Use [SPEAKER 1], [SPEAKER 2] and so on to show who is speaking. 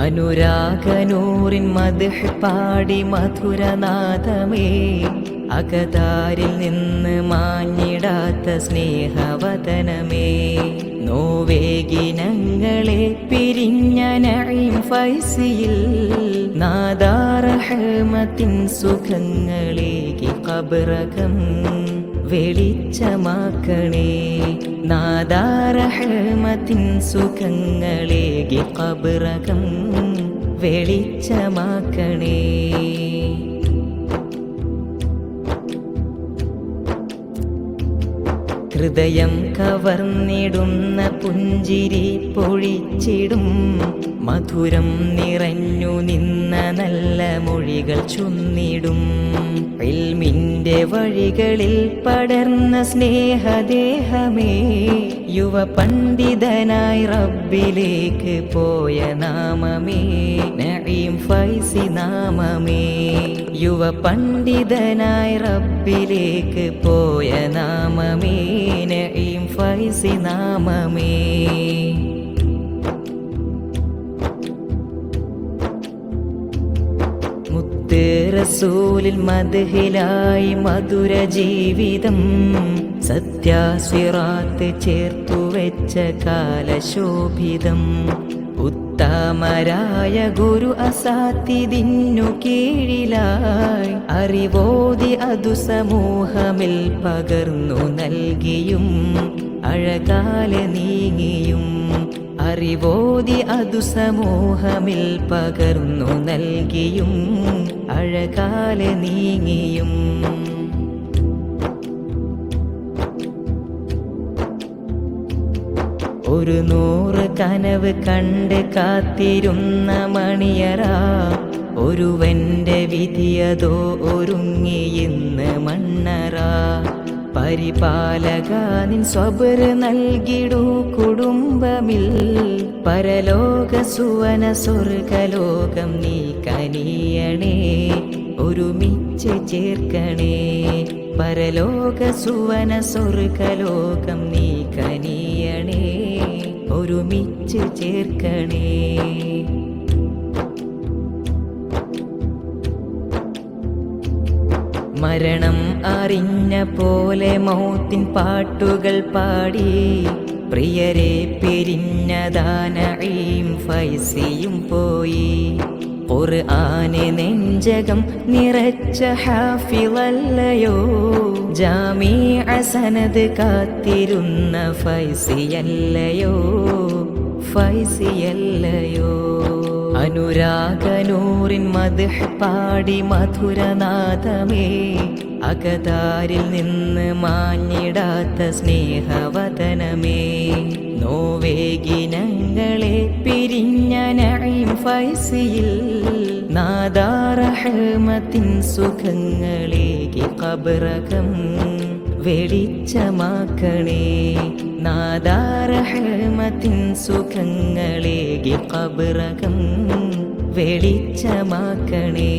[SPEAKER 1] അനുരാഗനൂറിൻ മദ്ഹ് പാടി മധുരനാദമേ, അകതാരിൽ നിന്ന് മാഞ്ഞിടാത്ത സ്നേഹവദനമേ, നോവേഗിനങ്ങളെ പിരിഞ്ഞ നഈം ഫൈസിയിൽ നാദാ റഹ്മത്തിൻ സുഖങ്ങളേകി ഖബറകം വെളിച്ചമാക്കണേ, നാദാ റഹ്മത്തിൻ സുഖങ്ങളേകി ഖബറകം വെളിച്ചമാക്കണേ. ഹൃദയം കവർന്നിടുന്ന പുഞ്ചിരി പൊഴിച്ചിടും, മധുരം നിറഞ്ഞു നിന്ന നല്ല മൊഴികൾ ചൊന്നിടും, ഇൽമിന്റെ വഴികളിൽ പടർന്ന സ്നേഹദേഹമേ, യുവ പണ്ഡിതനായി റബ്ബിലേക്ക് പോയ നാമമേ, നഈം ഫൈസി നാമമേ, യുവ പണ്ഡിതനായി റബ്ബിലേക്ക് പോയ നാമമേ, നഈം ഫൈസി നാമമേ. മുത്ത് റസൂലിൽ മദ്ഹിലായി മധുര ജീവിതം, സത്യാസിറാത്ത് ചേർത്തു വെച്ച കാലശോഭിതം, ഉത്തമരായ ഗുരു അസാത്തിദിന്നു കീഴിലായി അറിവോതി അതു സമൂഹമിൽ പകർന്നു നൽകിയും അഴകാലെ നീങ്ങിയും, അറിവോതി അതു സമൂഹമിൽ പകർന്നു നൽകിയും അഴകാലെ നീങ്ങിയും. ഒരു നൂറ് കനവ് കണ്ട് കാത്തിരുന്ന മണിയറ, ഒരുവന്റെ വിധിയതോ ഒരുങ്ങി ഇന്ന് മണ്ണറ, പരിപാലക നിൻ സ്വബർ നൽകിടൂ കുടുംബമിൽ, പരലോക സുവന സ്വർഗലോകം നീ കനിയണേ, ഒരുമിച്ച് ചേർക്കണേ, പരലോക സുവന സ്വർഗലോകം നീ കനിയണേ, ഒരുമിച്ച് ചേർക്കണേ. മരണം അറിഞ്ഞ പോലെ മൗത്തിൻ പാട്ടുകൾ പാടി, പ്രിയരെ പിരിഞ്ഞതാ നഈം ഫൈസിയും പോയി, ഖുർആനെ നെഞ്ചകം നിറച്ച ഹാഫിളല്ലയോ, ജാമിഅ സനദ് കാത്തിരുന്ന ഫൈസിയല്ലയോ, ഫൈസിയല്ലയോ. അനുരാഗനൂറിൻ മദ്ഹ് പാടി മധുരനാദമേ, അകതാരിൽ നിന്ന് മാഞ്ഞിടാത്ത സ്നേഹവദനമേ, നോവേഗിനങ്ങളെ പിരിഞ്ഞ നഈം ഫൈസിയിൽ നാദാ റഹ്മത്തിൻ സുഖങ്ങളേകി ഖബറകം വെളിച്ചമാക്കണേ, നാദാ റഹ്മത്തിൻ സുഖങ്ങളേകി ഖബറകം വെളിച്ചമാക്കണേ.